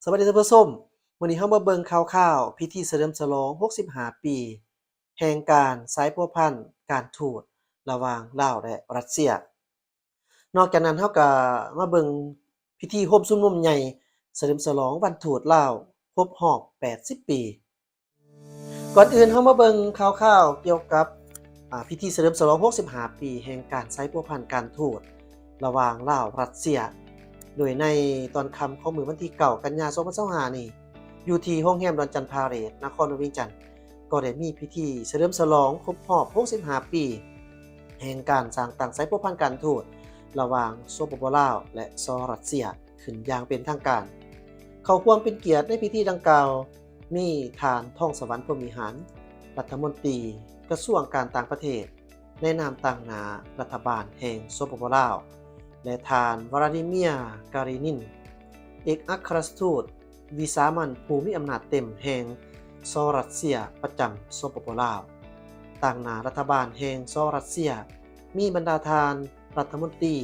สวัสดีท่านผู้ชมวันนี้เรามาเบิ่งข่าวๆพิธีเฉลิมฉลอง65ปีแห่งการสายพัวพันธ์การทูตระหว่างลาวและรัสเซียนอกจากนั้นเราก็มาเบิ่งพิธีร่วมชุมนุมใหญ่เฉลิมฉลองวันทูตลาวครบรอบ80ปีก่อนอื่นเรามาเบิ่งข่าวๆเกี่ยวกับพิธีเฉลิมฉลอง65ปีแห่งการสายพัวพันธ์การทูตระหว่างลาวรัสเซียโดยในตอนค่ำของมื้อวันที่9กันยายน2025นี้อยู่ที่โรงแรมดอนจันทร์พาเลสนครหลวงเวียงจันทน์ก็ได้มีพิธีเฉลิมฉลองครบรอบ65ปีแห่งการสร้างตั้งสายพัวพันธ์การทูตระหว่างสปปลาวและสหรัฐรัสเซียขึ้นอย่างเป็นทางการเข้าร่วมเป็นเกียรติในพิธีดังกล่าวมีท่านทองสวรรค์พรหมวิหารรัฐมนตรีกระทรวงการต่างประเทศในนามต่างหน้ารัฐบาลแห่งสปปลาวและท่านวลาดิเมียร์การีนินเอกอัครราชทูตวิสามัญผู้มีอำนาจเต็มแห่งสหรัฐรัสเซียประจำสปปลาวต่างหน้ารัฐบาลแห่งสหรัฐรัสเซียมีบรรดาทานรัฐมนตรี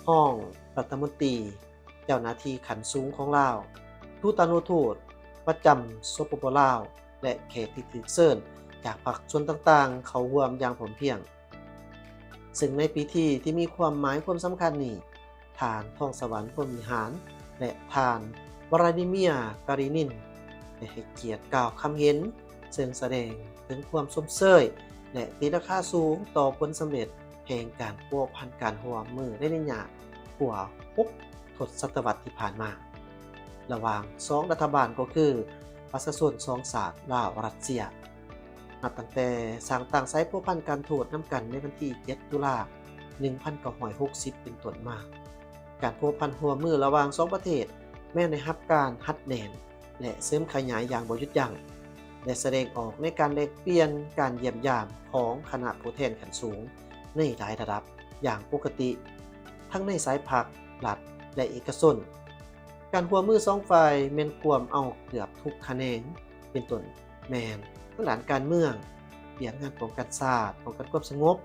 ห้องรัฐมนตรีเจ้าหน้าที่ขั้นสูงของลาวทูตานุทูตประจำสปปลาวและแขกที่ถูกเชิญจากภาคส่วนต่างๆเข้าร่วมอย่างพร้อมเพรียงซึ่งในพิธีที่มีความหมายความสำคัญนี้ท่านทองสวรรค์พรหมวิหารและท่านวลาดิเมียร์การีนินได้ให้เกียรติกล่าวคำเห็นซึ่งแสดงถึงความสมเชยและตีราคาสูงต่อผลสำเร็จแห่งการพัวพันการร่วมมือในระยะกว่า6 ทศวรรษที่ผ่านมาระหว่าง2รัฐบาลก็คือประชาชน2ชาติลาวรัสเซียนับตั้งแต่สร้างตั้งสายพัวพันการทูตนำกันในวันที่7 ตุลาคม 1960 เป็นต้นมาการพัวพันร่วมมือระหว่าง2ประเทศแม้ได้รับการหัดแน่นและเสริมขยายอย่างบ่หยุดยั้งและแสดงออกในการแลกเปลี่ยนการเยี่ยมยามของคณะผู้แทนขั้นสูงในหลายระดับอย่างปกติทั้งในสายภาครัฐและเอกชนการร่วมมือ2ฝ่ายแม่นความเอาเกือบทุกแขนงเป็นต้นแม่นทั้งด้านการเมืองเรื่องงานป้องกันชาติป้องกันความสงบ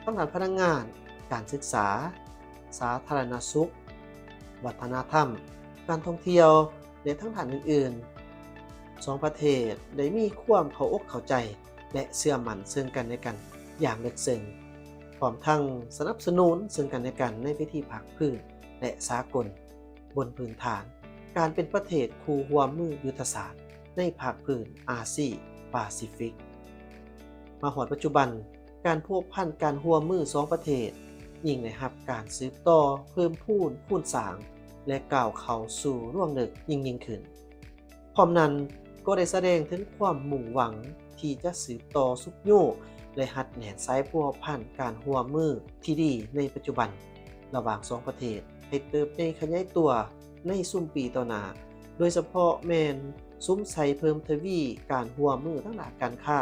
ทั้งด้านพลังงานการศึกษาสาธารณสุขวัฒนธรรมการท่องเที่ยวและทั้งด้านอื่นๆ2ประเทศได้มีความเข้าอกเข้าใจและเชื่อมั่นซึ่งกันและกันอย่างลึกซึ้งพร้อมทั้งสนับสนุนซึ่งกันและกันในพิธีภาคพื้นและสากลบนพื้นฐานการเป็นประเทศคู่ร่วมมือยุทธศาสตร์ในภาคพื้นอาเซียนแปซิฟิกมาฮอดปัจจุบันการพัวพันการร่วมมือ2ประเทศยิ่งได้รับการสืบต่อเพิ่มพูนคูณสร้างและก้าวเข้าสู่ร่วงลึกยิ่งขึ้นพร้อมนั้นก็ได้แสดงถึงความมุ่งหวังที่จะสืบต่อสุขโยกและหัดแหนนสายพัวพันการร่วมมือที่ดีในปัจจุบันระหว่าง2ประเทศให้เติบโตขยายตัวในซุ่มปีต่อหน้าโดยเฉพาะแมนซุ้มใส่เพิ่มทวีการร่วมมือทั้งด้านการค้า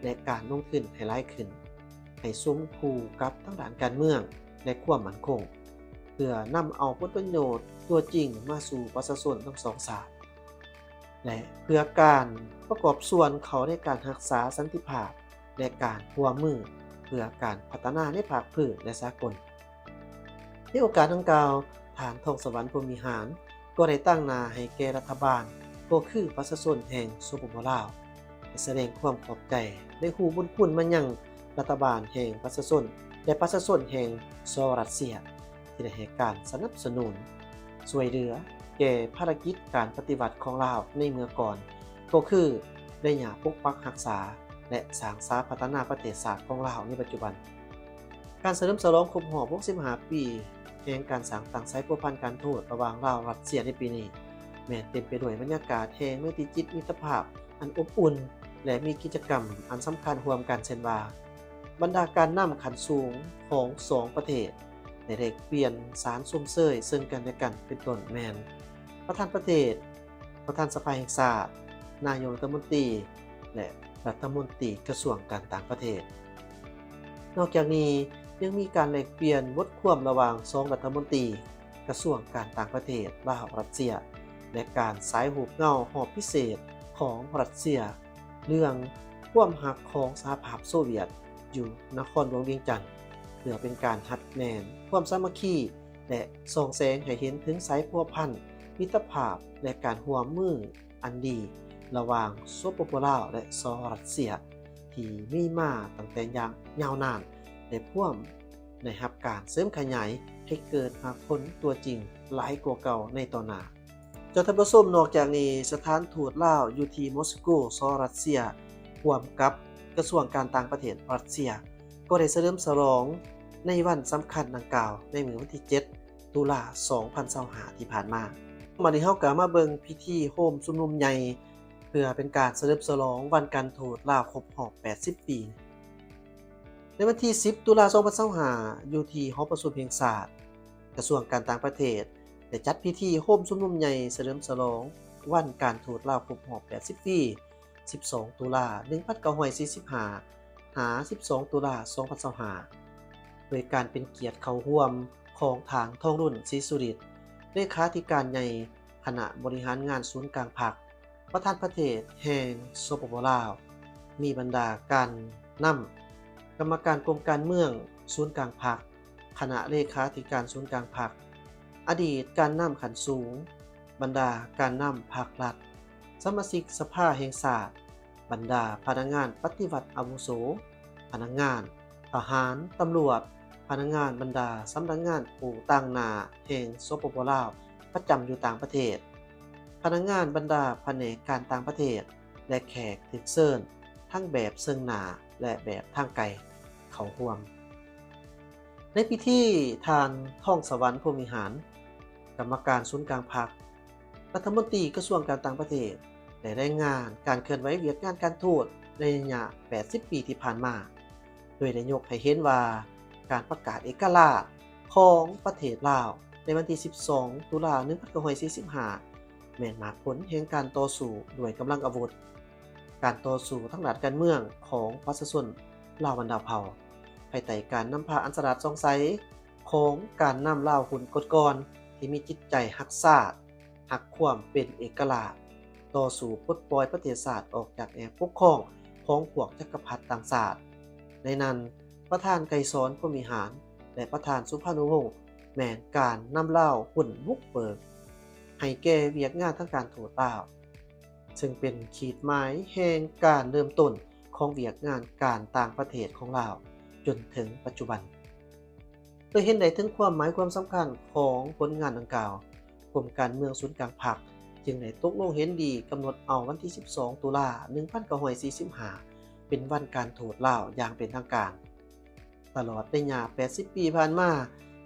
และการลงทุนให้หลายขึ้นให้ซุ้มคู่กับทั้งด้านการเมืองและความมั่นคงเพื่อนำเอาผลประโยชน์ตัวจริงมาสู่ประชาชนทั้งสองชาติและเพื่อการประกอบส่วนเขาในการรักษาสันติภาพและการร่วมมือเพื่อการพัฒนาในภาคพื้นและสากลในโอกาสดังกล่าวท่านทองสวรรค์พรหมวิหารก็ได้ตั้งหน้าให้แก่รัฐบาลก็คือประชาชนแห่งสปปลาวแสดงความขอบใจและฮู้บุญคุณมายังรัฐบาลแห่งประชาชนและประชาชนแห่งสหรัฐรัสเซียที่ได้ให้การสนับสนุนช่วยเหลือแก่ภารกิจการปฏิบัติของลาวในเมื่อก่อนก็คือได้หยังปกปักรักษาและสร้างสรรค์พัฒนาประเทศชาติของลาวในปัจจุบันการเฉลิมฉลองครบรอบ65ปีแห่งการสร้างตั้งสายพัวพันการทูตระหว่างลาวรัสเซียในปีนี้แม้เต็มไปด้วยบรรยากาศแห่งไมตรีจิตมิตรภาพอันอบอุ่นและมีกิจกรรมอันสำคัญร่วมกันเช่นว่าบรรดาการนำขั้นสูงของ2ประเทศได้แลกเปลี่ยนสารสมเชยซึ่งกันและกันเป็นต้นแม่นประธานประเทศประธานสภาแห่งชาตินายกรัฐมนตรีและรัฐมนตรีกระทรวงการต่างประเทศนอกจากนี้ยังมีการแลกเปลี่ยนบทความระหว่าง2รัฐมนตรีกระทรวงการต่างประเทศลาวรัสเซียและการสายหูบเงาหอบพิเศษของรัสเซียเรื่องความหักของสหภาพโซเวียตอยู่นครหลวงเวียงจันทน์เพื่อเป็นการหัดแนนความสามัคคีและส่องแสงให้เห็นถึงสายพัวพัน มิตรภาพและการร่วมมืออันดีระหว่างสปปลาวและสรัสเซียที่มีมาตั้งแต่อย่างยาวนานได้ร่วมได้รับการเสริมขยายให้เกิดมาผลตัวจริงหลายกว่าเก่าในต่อหน้าจนท่านผู้ชมนอกจากนี้สถานทูตลาวอยู่ที่มอสโกสรัสเซียร่วมกับกระทรวงการต่างประเทศรัสเซียก็ได้เฉลิมฉลองในวันสำคัญดังกล่าวในมื้อวันที่7ตุลา2025ที่ผ่านมาวันนี้เฮาก็มาเบิ่งพิธีโฮมชุมนุมใหญ่เพื่อเป็นการเฉลิมฉลองวันการทูตลาวครบรอบ80 ปีในวันที่10ตุลา2025อยู่ที่หอประชุมแห่งชาติกระทรวงการต่างประเทศได้จัดพิธีโฮมชุมนุมใหญ่เฉลิมฉลองวันการทูตลาวครบรอบ80 ปี12ตุลา1945หา12ตุลา2025โดยการเป็นเกียรติเข้าร่วมของทางทองรุ่นศรีสุริตเลขาธิการใหญ่คณะบริหารงานศูนย์กลางพรรคประธานประเทศแห่งสปปลาวมีบรรดาการนำกรรมการกรมการเมืองศูนย์กลางพรรคคณะเลขาธิการศูนย์กลางพรรคอดีตการนำขั้นสูงบรรดาการนำภาครัฐสมาชิกสภาแห่งชาติบรรดาพนักงานปฏิวัติอาวุโสพนักงานทหารตำรวจพนักงานบรรดาสำนักงานผู้ต่างหน้าแห่งสปปลาวประจำอยู่ต่างประเทศพนักงานบรรดาแผนกการต่างประเทศและแขกถึกเชิญทั้งแบบเชิงหน้าและแบบทางไกลเข้าร่วมในพิธีทานท่องสวรรค์พรหมิหารกรรมการศูนย์กลางพรรครัฐมนตรีกระทรวงการต่างประเทศได้รายงานการเคลื่อนไหวเวียกงานการทูตในระยะ80 ปีที่ผ่านมาโดยได้ยกให้เห็นว่าการประกาศเอกราชของประเทศลาวในวันที่12ตุลา1945แม่นมาผลแห่งการต่อสู้ด้วยกำลังอาวุธการต่อสู้ทางด้านการเมืองของประชาชนลาวบรรดาเผ่าภายใต้การนำพาอันสลัดสงสัยของการนำลาวหุ่นกดก่อนที่มีจิตใจรักชาติรักความเป็นเอกราชต่อสู้ปลดปล่อยประเทศชาติออกจากแอบปกครองของพวกจักรพรรดิต่างชาติในนั้นประธานไกรสอนพรหมิหารและประธานสุภานุวงศ์แม่นการนำลาวหุ่นบุกเบิกให้แก่เวียกงานทางการทูตลาวซึ่งเป็นขีดหมายแห่งการเริ่มต้นของเวียกงานการต่างประเทศของลาวจนถึงปัจจุบันโดยเห็นได้ถึงความหมายความสำคัญของผลงานดังกล่าวกรมการเมืองศูนย์กลางพรรคจึงได้ตกลงเห็นดีกำหนดเอาวันที่12ตุลา1945เป็นวันการทูตลาวอย่างเป็นทางการตลอดระยะ80 ปีผ่านมา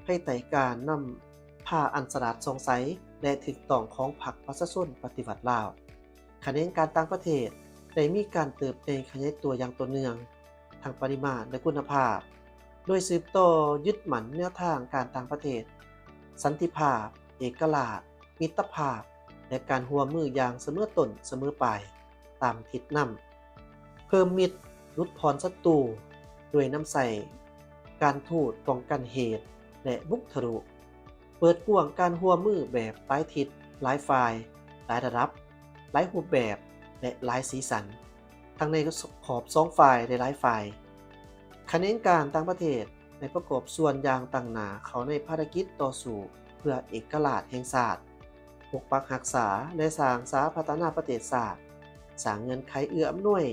ภายใต้การนำพาอันสลัดสงสัยและถูกต้องของพรรคประชาชนปฏิวัติลาวคะแนนการต่างประเทศได้มีการเติบโตขยายตัวอย่างต่อเนื่องทั้งปริมาณและคุณภาพโดยสืบต่อยึดมั่นแนวทางการต่างประเทศสันติภาพเอกราชมิตรภาพและการร่วมมืออย่างเสมอต้นเสมอปลายตามทิศนำเพิ่มมิตรลดพรศัตรูด้วยน้ำใส่การทูตป้องกันเหตุและบุกทะลุเปิดกว้างการร่วมมือแบบหลายทิศหลายฝ่ายหลายระดับหลายรูปแบบและหลายสีสันทั้งในขอบ2ฝ่ายและหลายฝ่ายคะแนนการต่างประเทศในประกอบส่วนอย่างต่างหน้าเขาในภารกิจต่อสู้เพื่อเอกราชแห่งชาติปกปักรักษาและสร้างสาพัฒนาประเทศชาติสร้างเงื่อนไขเอื้ออำนวย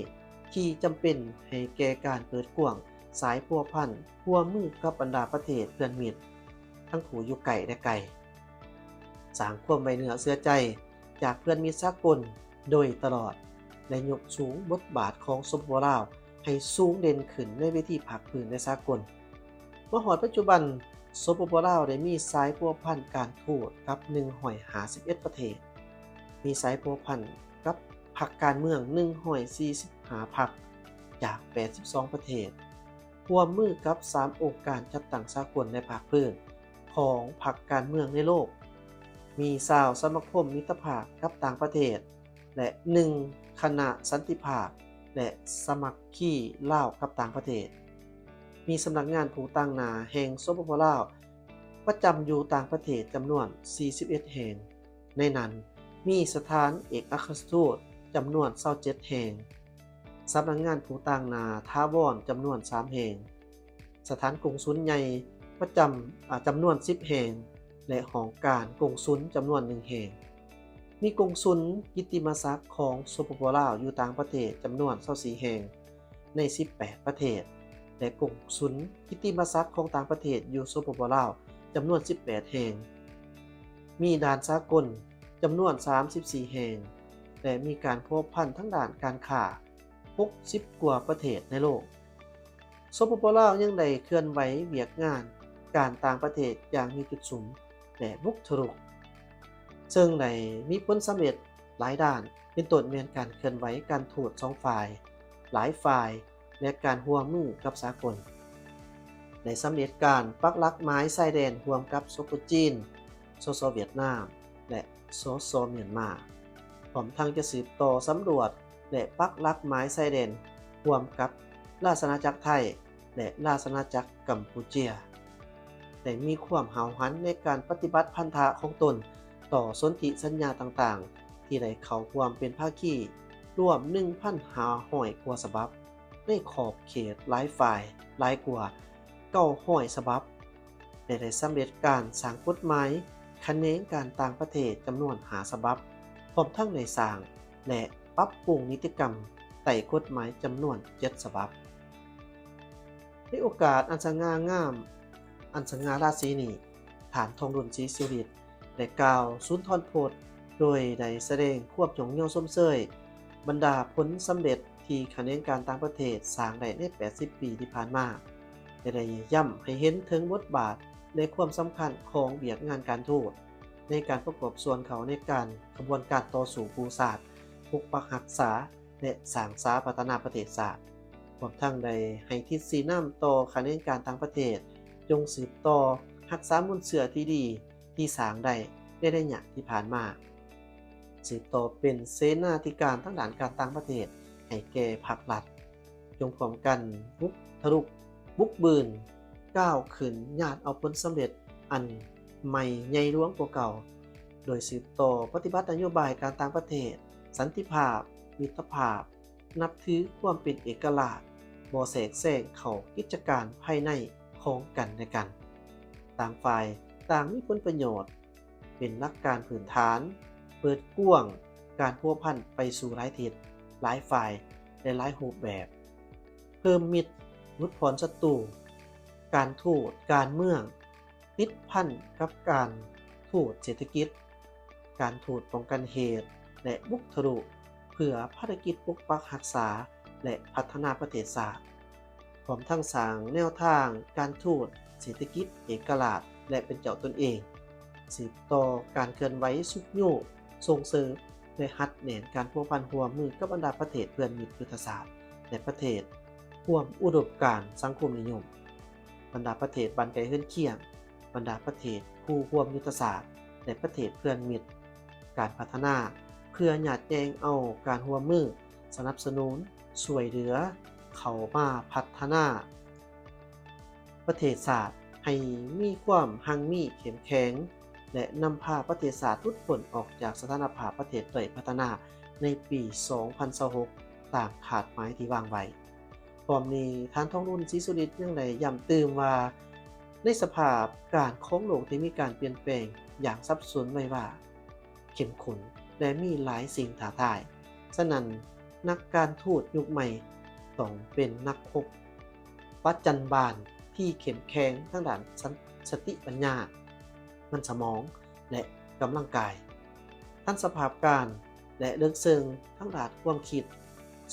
ที่จำเป็นให้แก่การเปิดกว้างสายพัวพันร่วมมือกับบรรดาประเทศเพื่อนมิตรทั้งผู้อยู่ไกลและไกลสร้างความไว้เนื้อเชื่อใจจากเพื่อนมิตรสากลโดยตลอดและยกสูงบทบาทของสปปลาวให้สูงเด่นขึ้นในเวทีภาคพื้นและสากลเมื่อฮอดปัจจุบันสปปลาวได้มีสายพัวพันการทูตกับ151ประเทศมีสายพัวพันกับพรรคการเมือง145พรรคจาก82ประเทศร่วมมือกับ3องค์การจัดตั้งสากลในภาคพื้นของพรรคการเมืองในโลกมี20สมาคมมิตรภาพกับต่างประเทศและ1คณะสันติภาพและสมัครคีลาวกับต่างประเทศมีสำนักงานผู้ต่างหน้าแห่งสปปลาวประจำอยู่ต่างประเทศจำนวน41แห่งในนั้นมีสถานเอกอัครราชทูตจำนวน27แห่งสำนักงานผู้ต่างหน้าถาวรจำนวน3แห่งสถานกงสุลใหญ่ประจำจำนวน10แห่งและหอการกงสุลจำนวน1แห่ง มีกงสุลกิตติมศักดิ์ของสปปลาวอยู่ต่างประเทศจำนวน24แห่งใน18ประเทศและกงสุลกิตติมศักดิ์ของต่างประเทศอยู่สปปลาวจำนวน18แห่งมีด่านสากลจำนวน34แห่งและมีการพัวพันทั้งด้านการค้า60กว่าประเทศในโลกสปปลาวยังได้เคลื่อนไหวเวียกงานการต่างประเทศอย่างมีจุดสูงและบุกทะลุซึ่งได้มีผลสำเร็จหลายด้านเป็นต้นแม่นการเคลื่อนไหวการทูต2ฝ่ายหลายฝ่ายและการร่วมมือกับสากลได้สำเร็จการปักหลักไม้ชายแดนร่วมกับสปปจีนสสเวียดนามและสสเมียนมาพร้อมทั้งจะสืบต่อสำรวจและปักหลักไม้ชายแดนร่วมกับราชอาณาจักรไทยและราชอาณาจักรกัมพูเชียได้มีความหาวหันในการปฏิบัติพันธะของตนต่อสนธิสัญญาต่างๆที่ได้เข้าร่วมเป็นภาคีรวม 1,500 กว่าฉบับในขอบเขตหลายฝ่ายหลายกว่า900ฉบับและได้สำเร็จการสร้างกฎหมายคะแนนการต่างประเทศจำนวน5ฉบับพร้อมทั้งได้สร้างและปรับปรุงนิติกรรมไต่กฎหมายจำนวน7ฉบับในโอกาสอันสง่างามอันสง่าราศีนี้ฐานทองรุ่นศรีสุริตได้กล่าวสุนทรพจน์โดยได้แสดงควบยงเยาส้มเซยบรรดาผลสำเร็จที่คะแนนการต่างประเทศสร้างได้ใน80ปีที่ผ่านมาได้ย้ำให้เห็นถึงบทบาทในความสำคัญของเวียกงานการทูตในการประกอบส่วนเขาในการกระบวนการต่อสู้ภูมิศาสตร์ปกปักรักษาและสร้างสาพัฒนาประเทศศาสตร์พร้อมทั้งได้ให้ทิศสีน้ำต่อคะแนนการต่างประเทศจงสืบต่อรักษามูลเสือที่ดีที่สร้างได้ในระยะที่ผ่านมาสืบต่อเป็นเสนาธิการทั้งด้านการต่างประเทศให้แก่ภาครัฐจงพร้อมกันบุกทะลุบุกบืนก้าวขึ้นญาติเอาผลสำเร็จอันใหม่ใหญ่หลวงกว่าเก่าโดยสืบต่อปฏิบัตินโยบายการต่างประเทศสันติภาพมิตรภาพนับถือความเป็นเอกราชบ่แทรกแซงเข้ากิจการภายในของกันและกันต่างฝ่ายต่างมีผลประโยชน์เป็นหลักการพื้นฐานเปิดกว้างการพัวพันไปสู่หลายทิศหลายฝ่ายและหลายรูปแบบเพิ่มมิตรลดพรศัตรูการทูตการเมืองติดพันกับการทูตเศรษฐกิจการทูตป้องกันเหตุและบุกทะลุเพื่อภารกิจปกปักรักษาและพัฒนาประเทศชาติพร้อมทั้งสร้างแนวทางการทูตเศรษฐกิจเอกราชและเป็นเจ้าตนเองสืบต่อการเคลื่อนไหวสุขโยกส่งเสริมและหัดแหนนการพัวพันร่วมมือกับบรรดาประเทศเพื่อนมิตรยุทธศาสตร์และประเทศร่วมอุดมการณ์สังคมนิยมบรรดาประเทศบ้านไกลเฮือนเคียงบรรดาประเทศผู้ร่วมยุทธศาสตร์และประเทศเพื่อนมิตรการพัฒนาเพื่อหยาดแยงเอาการร่วมมือสนับสนุนช่วยเหลือเข้ามาพัฒนาประเทศชาติให้มีความหังมีเข้มแข็งและนำพาประเทศชาติหลุดพ้นออกจากสถานภาพประเทศด้อยพัฒนาในปี 2026 ตามคาดหมายที่วางไว้พร้อมนี้ท่านทองรุ่นศรีสุริตยังได้ย้ำเตือนว่าในสภาพการของโลกที่มีการเปลี่ยนแปลงอย่างซับซ้อนไม่ว่าเข้มข้นและมีหลายสิ่งท้าทายฉะนั้นนักการทูตยุคใหม่ต้องเป็นนักพบประจันบานที่เข้มแข็งทั้งด้านสติปัญญามันสมองและกำลังกายทั้งสภาพการและเรื่องซึ่งทั้งด้านความคิด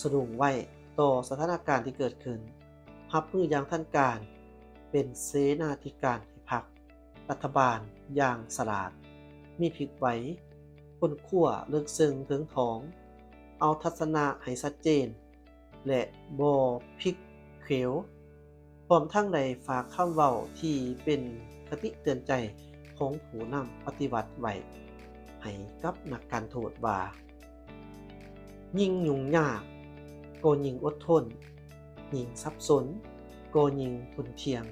สะดุ้งไว้ต่อสถานการณ์ที่เกิดขึ้นรับมืออย่างทันการเป็นเสนาธิการให้พรรครัฐบาลอย่างฉลาดมีพลิกไหวคนขั้วเลือกซึ่งถึงท้องเอาทัศนะให้ชัดเจนและบ่พลิกเขวพร้อมทั้งได้ฝากคำเว้าที่เป็นคติเตือนใจของผู้นำปฏิวัติไว้ให้กับนักการทูตว่ายิ่งยุ่งยากก็ยิ่งอดทนยิ่งสับสนก็ยิ่งทนเทียง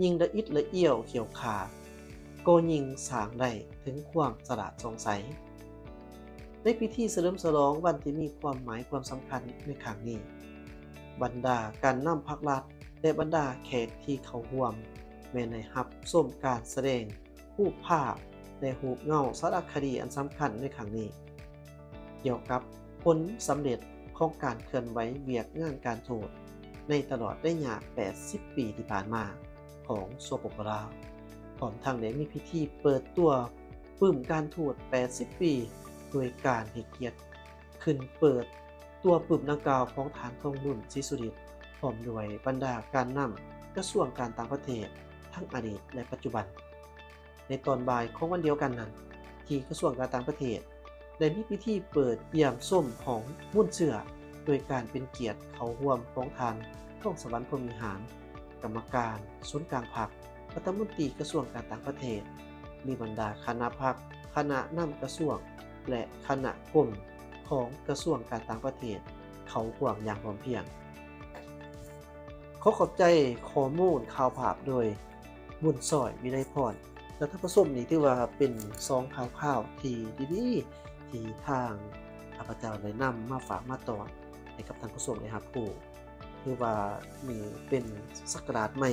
ยิ่งละอิดละเอี้ยวเขียวขาก็ยิ่งสร้างได้ถึงความฉลาดสงสัยในพิธีเฉลิมฉลองวันที่มีความหมายความสำคัญในครั้งนี้บรรดาการนำภาครัฐและบรรดาแขกที่เข้าร่วมแม้ในรับชมการแสดงรูปภาพ ได้รูปเงาสารคดีอันสำคัญในครั้งนี้เกี่ยวกับผลสำเร็จของการเคลื่อนไหวเวียกงานการทูตในตลอดระยะ80 ปีที่ผ่านมาของสปป.ลาวพร้อมทั้งได้มีพิธีเปิดตัวปึ้มการทูต80 ปีโดยการให้เกียรติขึ้นเปิดตัวปึ้มดังกล่าวของฐานทองนุ่นศรีสุริตพร้อมด้วยบรรดาการนำกระทรวงการต่างประเทศทั้งอดีตและปัจจุบันในตอนบ่ายของวันเดียวกันนั้นที่กระทรวงการต่างประเทศได้มีพิธีเปิดเยี่ยมส้มของมุ่นเชื่อโดยการเป็นเกียรติเข้าร่วมของทางท่องสวรรค์พรหมวิหารกรรมการศูนย์กลางพรรครัฐมนตรีกระทรวงการต่างประเทศมีบรรดาคณะพรรคคณะนำกระทรวงและคณะกรมของกระทรวงการต่างประเทศเข้าร่วมอย่างพร้อมเพรียงขอขอบใจข้อมูลข่าวภาพโดยบุญสอยวิไลพรและท่านผู้ชมนี่ถือว่าเป็น2ข่าวที่ดีๆที่ทางข้าพเจ้าได้นำมาฝากมาตอนให้กับท่านผู้ชมได้รับรู้ถือว่านี่เป็นศักราชใหม่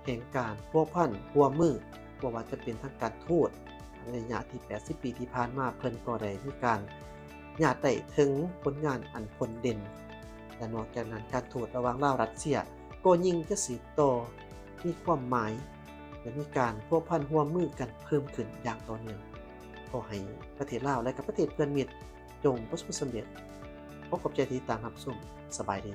แห่งการพัวพันร่วมมือบ่ว่าจะเป็นทางการทูตในระยะที่80 ปีที่ผ่านมาเพิ่นก็ได้มีการญาติได้ถึงผลงานอันพลเด่นและนอกจากนั้นการทูตระหว่างลาวรัสเซียก็ยิ่งจะสืบต่อมีความหมายและมีการพัวพันร่วมมือกันเพิ่มขึ้นอย่างต่อเนื่องขอให้ประเทศลาวและกับประเทศเพื่อนมิตรจงประสบผลสำเร็จขอขอบใจที่ติดตามรับชมสบายดี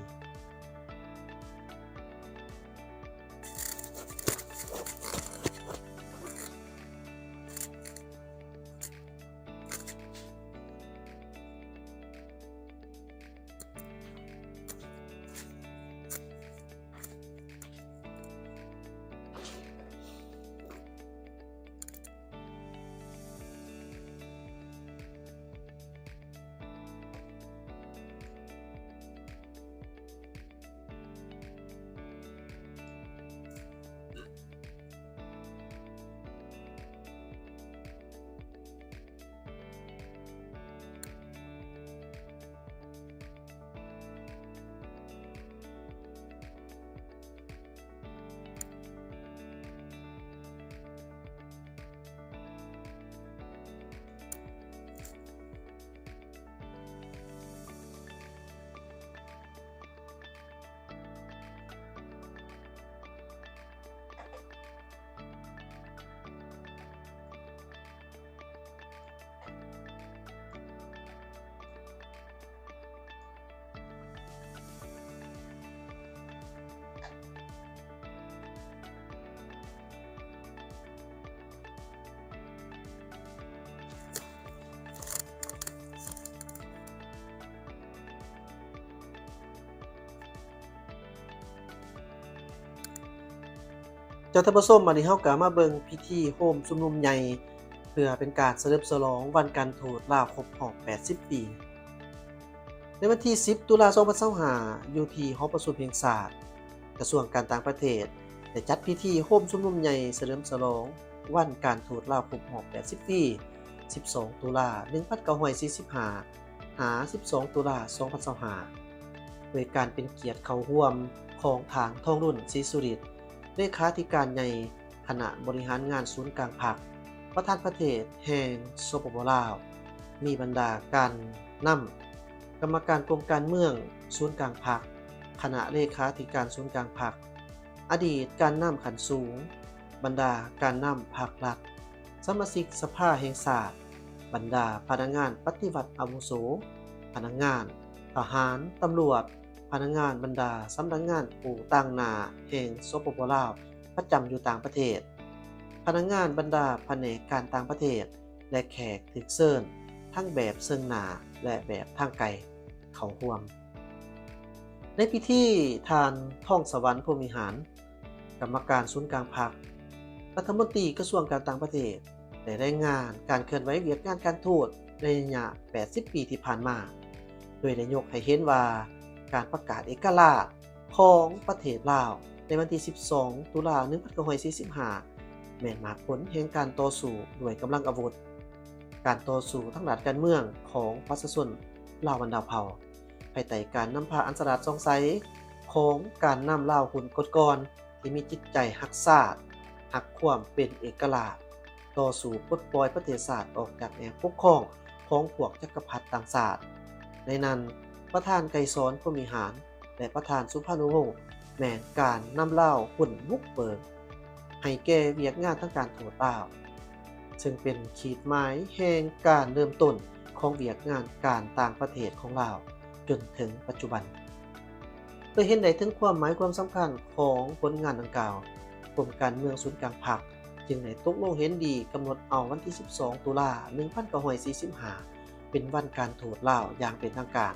เจ้าท่านผู้ชมบัดนี้เฮาก็มาเบิ่งพิธีโฮมชุมนุมใหญ่เพื่อเป็นการเฉลิมฉลองวันการทูตลาวครบรอบ80 ปีในวันที่10 ตุลาคม 2025อยู่ที่หอประชุมแห่งชาติกระทรวงการต่างประเทศได้จัดพิธีโฮมชุมนุมใหญ่เฉลิมฉลองวันการทูตลาวครบรอบ80 ปี12 ตุลาคม 1945 หา 12 ตุลาคม 2025โดยการเป็นเกียรติเข้าร่วมของทางทองรุ่นศรีสุริตเลขาธิการใหญ่คณะบริหารงานศูนย์กลางพรรคประธานประเทศแห่งสปป.ลาวมีบรรดาการนำกรรมการกรมการเมืองศูนย์กลางพรรคคณะเลขาธิการศูนย์กลางพรรคอดีตการนำขั้นสูงบรรดาการนำภาครัฐสมาชิกสภาแห่งชาติบรรดาพนักงานปฏิวัติอาวุโสพนักงานทหารตำรวจพนักงานบรรดาสำนักงานผู้ต่างหน้าแห่งสปป.ลาวประจำอยู่ต่างประเทศพนักงานบรรดาแผนกการต่างประเทศและแขกถึกเชิญทั้งแบบเชิงหน้าและแบบทางไกลเข้าร่วมในพิธีทานท่องสวรรค์พรหมวิหารกรรมการศูนย์กลางพรรครัฐมนตรีกระทรวงการต่างประเทศได้รายงานการเคลื่อนไหวเวียกงานการทูตในระยะ80 ปีที่ผ่านมาโดยได้ยกให้เห็นว่าการประกาศเอกราชของประเทศลาวในวันที่12 ตุลาคม 1945แม่นมาผลแห่งการต่อสู้ด้วยกำลังอาวุธการต่อสู้ทางด้านการเมืองของประชาชนลาวบรรดาเผ่าภายใต้การนำพาอันสลัดสงสัยของการนำลาวหุ่นกดก่อนที่มีจิตใจรักชาติรักความเป็นเอกราช ต่อสู่ปลดปล่อยประเทศชาติออกจากแนวปกครองของพวกจักรพรรดิต่างชาติในนั้นประธานไกรสอนพรหมิหารและประธานสุภานุวงศ์แม่นการนำเล่าหุ่นบุกเบิกให้แก่เวียกงานทางการทูตลาวซึ่งเป็นขีดหมายแห่งการเริ่มต้นของเวียกงานการต่างประเทศของลาวจนถึงปัจจุบันเพื่อเห็นได้ถึงความหมายความสำคัญของผลงานดังกล่าวกรมการเมืองศูนย์กลางภาคจึงได้ตกลงเห็นดีกำหนดเอาวันที่ 12 ตุลา 1945 เป็นวันการทูตลาวอย่างเป็นทางการ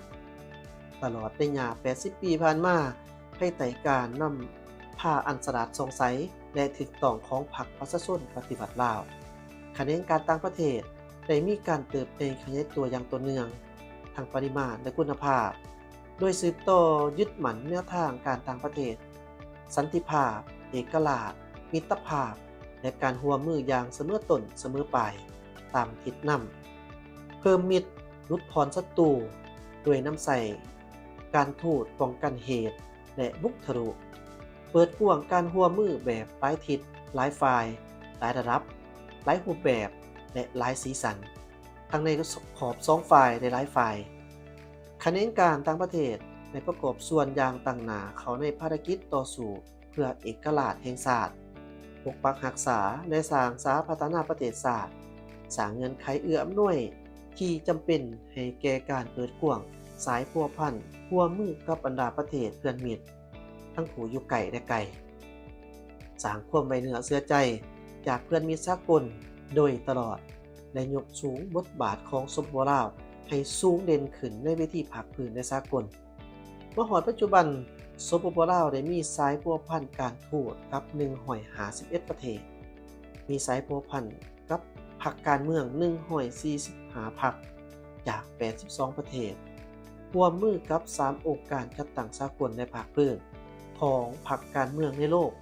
ตลอดระยะ 80 ปีผ่านมาภายใต้การนำพาอันสลัดสงสัยและถูกต้องของพรรคประชาชนปฏิวัติลาวคะแนนการต่างประเทศได้มีการเติบโตขยายตัวอย่างต่อเนื่องทั้งปริมาณและคุณภาพโดยสืบต่อยึดมั่นแนวทางการต่างประเทศสันติภาพเอกราชมิตรภาพและการร่วมมืออย่างเสมอต้นเสมอปลายตามทิศนำเพิ่มมิตรลดพรศัตรูด้วยน้ำใส่การทูตป้องกันเหตุและบุกทะลุเปิดกว้างการร่วมมือแบบหลายทิศหลายฝ่ายหลายระดับหลายรูปแบบและหลายสีสันทั้งในขอบสองฝ่ายและหลายฝ่ายคะแนนการต่างประเทศในประกอบส่วนอย่างต่างหน้าเขาในภารกิจต่อสู้เพื่อเอกราชแห่งชาติปกปักรักษาและสร้างสาพัฒนาประเทศชาติสร้างเงื่อนไขเอื้ออำนวยที่จำเป็นให้แก่การเปิดกว้างสายพัวพันร่วมมือกับบรรดาประเทศเพื่อนมิตรทั้งผู้อยู่ไกลและไกลสร้างความไว้เนื้อเชื่อใจจากเพื่อนมิตรสากลโดยตลอดและยกสูงบทบาทของสปป.ลาวให้สูงเด่นขึ้นในเวทีภาคพื้นและสากลเมื่อฮอดปัจจุบันสปป.ลาวได้มีสายพัวพันการทูตกับ151ประเทศมีสายพัวพันกับพรรคการเมือง145พรรคจาก82ประเทศร่วมมือกับ3องค์การจัดตั้งสากลในภาคพื้นของพรรคการเมืองในโลก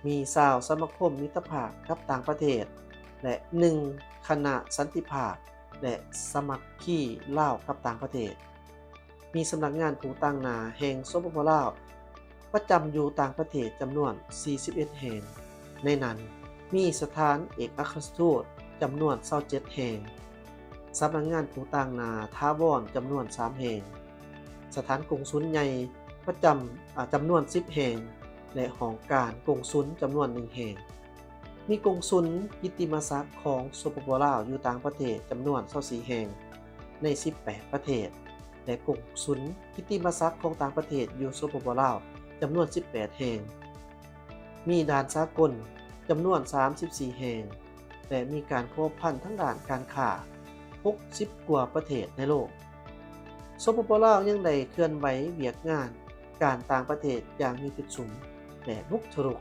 มี20สมาคมมิตรภาพกับต่างประเทศและ1คณะสันติภาพและสมัครคีลาวกับต่างประเทศมีสำนักงานผู้ต่างหน้าแห่งสปป.ลาวประจำอยู่ต่างประเทศจำนวน41แห่งในนั้นมีสถานเอกอัครราชทูตจำนวน27แห่งสำนักงานผู้ต่างหน้าถาวรจำนวน3แห่งสถานกงสุลใหญ่ประจำนวน10แห่งและหอการกงสุลจำนวน1แห่งมีกงสุลกิตติมศักดิ์ของสปป.ลาวอยู่ต่างประเทศจำนวน24แห่งใน18ประเทศและกงสุลกิตติมศักดิ์ของต่างประเทศอยู่สปป.ลาวจำนวน18แห่งมีด่านสากลจำนวน34แห่งและมีการพัวพันทั้งด้านการค้า60กว่าประเทศในโลกสปป.ลาวยังได้เคลื่อนไหวเวียกงานการต่างประเทศอย่างมีจุดสูงและบุกทะลุ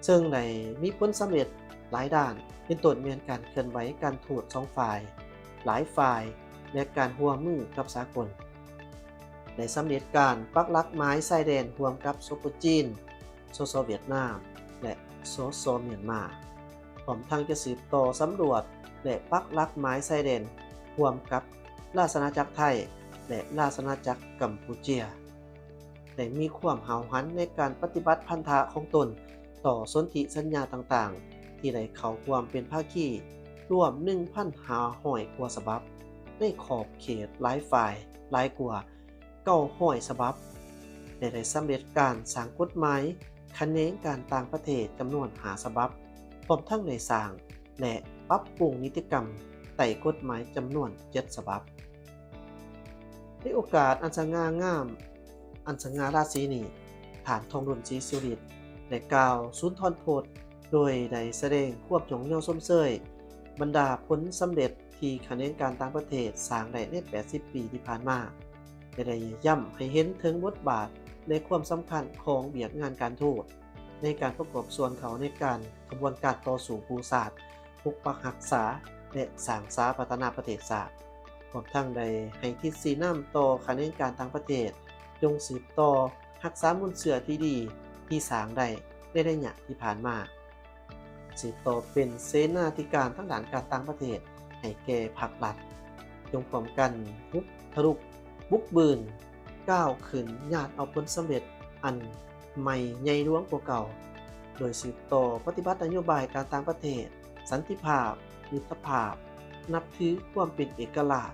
ซึ่งได้มีผลสำเร็จหลายด้านเป็นต้นแม่นการเคลื่อนไหวการทูต2ฝ่ายหลายฝ่ายและการร่วมมือกับสากลได้สำเร็จการปักหลักไม้ชายแดนร่วมกับสปป.จีนสส.เวียดนามและสส.เมียนมาพร้อมทั้งจะสืบต่อสำรวจและปักหลักไม้ชายแดนร่วมกับราชอาณาจักรไทยและราชอาณาจักรกัมพูเชียได้มีความหาวหันในการปฏิบัติพันธะของตนต่อสนธิสัญญาต่างๆที่ได้เข้าความเป็นภาคีรวม 1,500 กว่าฉบับในขอบเขตหลายฝ่ายหลายกว่า900ฉบับและได้สำเร็จการสร้างกฎหมายคะแนนการต่างประเทศจำนวน5ฉบับพร้อมทั้งได้สร้างและปรับปรุงนิติกรรมใต้กฎหมายจำนวน7ฉบับในโอกาสอันสง่างามอันสง่าราศีนี้ฐานทองรุ่นศรีสุริตได้กล่าวสุนทรพจน์โดยได้แสดงควบยงเยาส้มเสยบรรดาผลสำเร็จที่คะแนนการต่างประเทศสร้างได้ใน80ปีที่ผ่านมาได้ย้ำให้เห็นถึงบทบาทและความสำคัญของเวียกงานการทูตในการประกอบส่วนเขาในการกระบวนการต่อสู้ภูมิศาสตร์ปกปักรักษาและสร้างสาพัฒนาประเทศชาติพร้อมทั้งได้ให้ทิศสีน้ำต่อคะแนนการต่างประเทศจงสืบต่อรักษามูลเสือที่ดีที่สร้างได้ในระยะที่ผ่านมาสืบต่อเป็นเสนาธิการทั้งด้านการต่างประเทศให้แก่ภาครัฐจงพร้อมกันบุกทะลุบุกบืนก้าวขึ้นญาติเอาผลสำเร็จอันใหม่ใหญ่หลวงกว่าเก่าโดยสืบต่อปฏิบัตินโยบายการต่างประเทศ สันติภาพมิตรภาพนับถือความเป็นเอกราช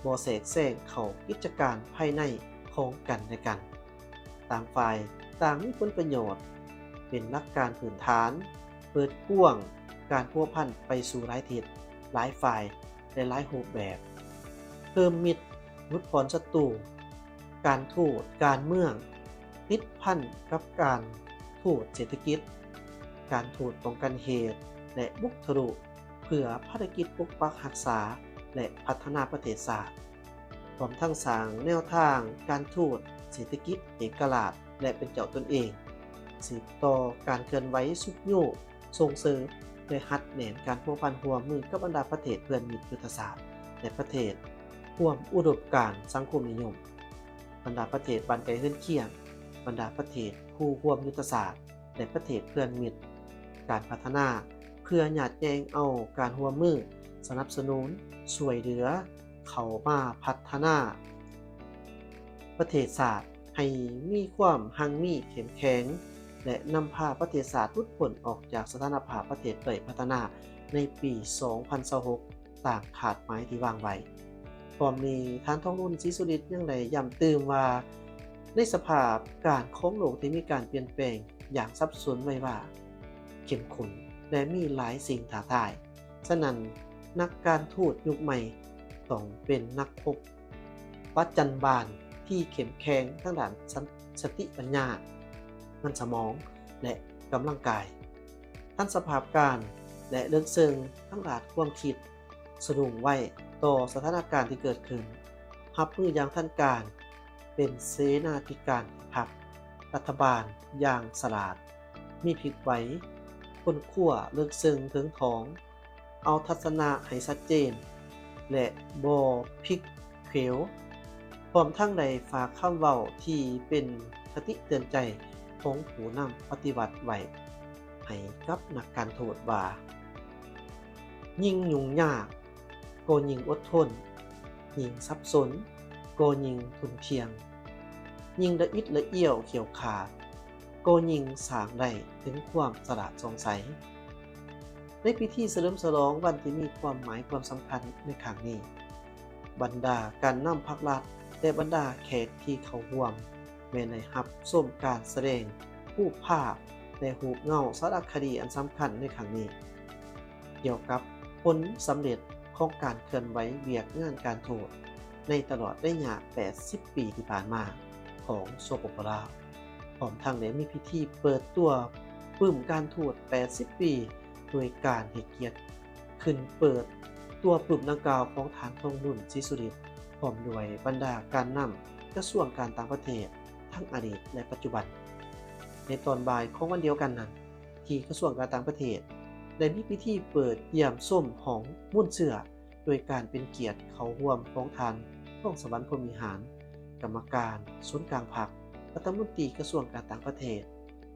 บ่แทรกแซงเข้ากิจการภายในของกันและกันต่างฝ่ายต่างมีผลประโยชน์เป็นหลักการพื้นฐานเปิดกว้างการพัวพันไปสู่หลายทิศหลายฝ่ายและหลายรูปแบบเพิ่มมิตรลดพรศัตรูการทูตการเมืองติดพันกับการทูตเศรษฐกิจการทูตป้องกันเหตุและบุกทะลุเพื่อภารกิจปกปักรักษาและพัฒนาประเทศชาติพร้อมทั้งสร้างแนวทางการทูตเศรษฐกิจเอกราชและเป็นเจ้าตนเองสืบต่อการเคลื่อนไหวสุขโยกส่งเสริมและหัดแหนนการพัวพันร่วมมือกับบรรดาประเทศเพื่อนมิตรยุทธศาสตร์และประเทศร่วมอุดมการณ์สังคมนิยมบรรดาประเทศบ้านไกลเฮือนเคียงบรรดาประเทศผู้ร่วมยุทธศาสตร์และประเทศเพื่อนมิตรการพัฒนาเพื่อหยาดแยงเอาการร่วมมือสนับสนุนช่วยเหลือเข้ามาพัฒนาประเทศชาติให้มีความหั่งมีเข้มแข็งและนำพาประเทศชาติหลุดพ้นออกจากสถานภาพประเทศด้อยพัฒนาในปี 2026 ตามคาดหมายที่วางไว้พร้อมนี้ท่านทองรุ่นศรีสุฤทธิ์ยังได้ย้ำเติมว่าในสภาพการของโลกที่มีการเปลี่ยนแปลงอย่างซับซ้อนไว้ว่าเข้มข้นและมีหลายสิ่งท้าทายฉะนั้นนักการทูตยุคใหม่ต้องเป็นนักพบประจันบานที่เข้มแข็งทั้งด้านสติปัญญามันสมองและกำลังกายทันสภาพการและเรื่องซึ่งทั้งด้านความคิดสรุงไว้ต่อสถานการณ์ที่เกิดขึ้นรับมืออย่างทันการเป็นเสนาธิการพรรครัฐบาลอย่างฉลาดมีพลิกไหวคนขั้วเลือกซึ่งถึงท้องเอาทัศนะให้ชัดเจนและบ่พลิกเขวพร้อมทั้งได้ฝากคำเว้าที่เป็นคติเตือนใจของผู้นำปฏิบัติไว้ให้กับนักการทูตว่ายิ่งยุ่งยากก็ยิ่งอดทนยิ่งสับสนก็ยิ่งทุนเพียงยิ่งละอิดละเอี้ยวเขียวขาดก็ยิ่งสร้างได้ถึงความฉลาดสงสัยในพิธีเฉลิมฉลองวันที่มีความหมายความสำคัญในครั้งนี้บรรดาการนำภาครัฐและบรรดาแขกที่เข้าร่วมแม้ในรับชมการแสดงรูปภาพและรูปเงาสารคดีอันสำคัญในครั้งนี้เกี่ยวกับผลสำเร็จของการเคลื่อนไหวเวียกงานการทูตในตลอดระยะ80 ปีที่ผ่านมาของสปป.ลาวพร้อมทั้งได้มีพิธีเปิดตัวปึ้มการทูต80 ปีโดยการให้เกียรติขึ้นเปิดตัวปึ้มดังกล่าวของฐานทองรุ่นศรีสุฤทธิ์พร้อมด้วยบรรดาการนำกระทรวงการต่างประเทศทั้งอดีตและปัจจุบันในตอนบ่ายของวันเดียวกันนั้นที่กระทรวงการต่างประเทศได้มีพิธีเปิดเยี่ยมส้มของมุ่นเสือโดยการเป็นเกียรติเข้าร่วมของทานท่องสวรรค์พรหมิหารกรรมการศูนย์กลางพรรครัฐมนตรีกระทรวงการต่างประเทศ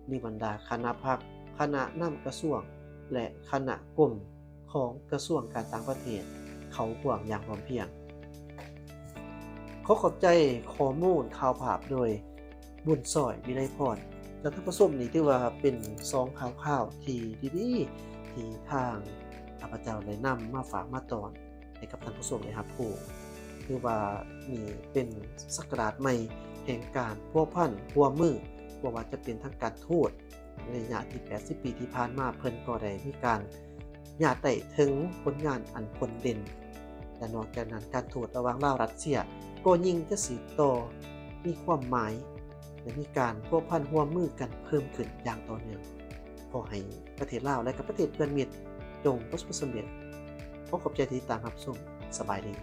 มีบรรดาคณะพรรคคณะนำกระทรวงและคณะกรมของกระทรวงการต่างประเทศเขาห่วงอย่างพร้อมเพรียงขอขอบใจข้อมูลข่าวภาพโดยบุญสอยวิไลพรและท่านผู้ชมนี่ถือว่าเป็น2ข่าวที่ดีๆที่ทางข้าพเจ้าได้นำมาฝากมาตอนให้กับท่านผู้ชมได้รับรู้คือว่านี่เป็นศักราชใหม่แห่งการพัวพันร่วมมือบ่ว่าจะเป็นทางการทูตในระยะที่80 ปีที่ผ่านมาเพิ่นก็ได้มีการญาติได้ถึงผลงานอันพลเด่นและนอกจากนั้นการทูตระหว่างลาวรัสเซียก็ยิ่งจะสืบต่อมีความหมายและมีการพัวพันร่วมมือกันเพิ่มขึ้นอย่างต่อเนื่องขอให้ประเทศลาวและกับประเทศเพื่อนมิตรจงประสบความสำเร็จขอขอบใจที่ติดตามรับชมสบายดี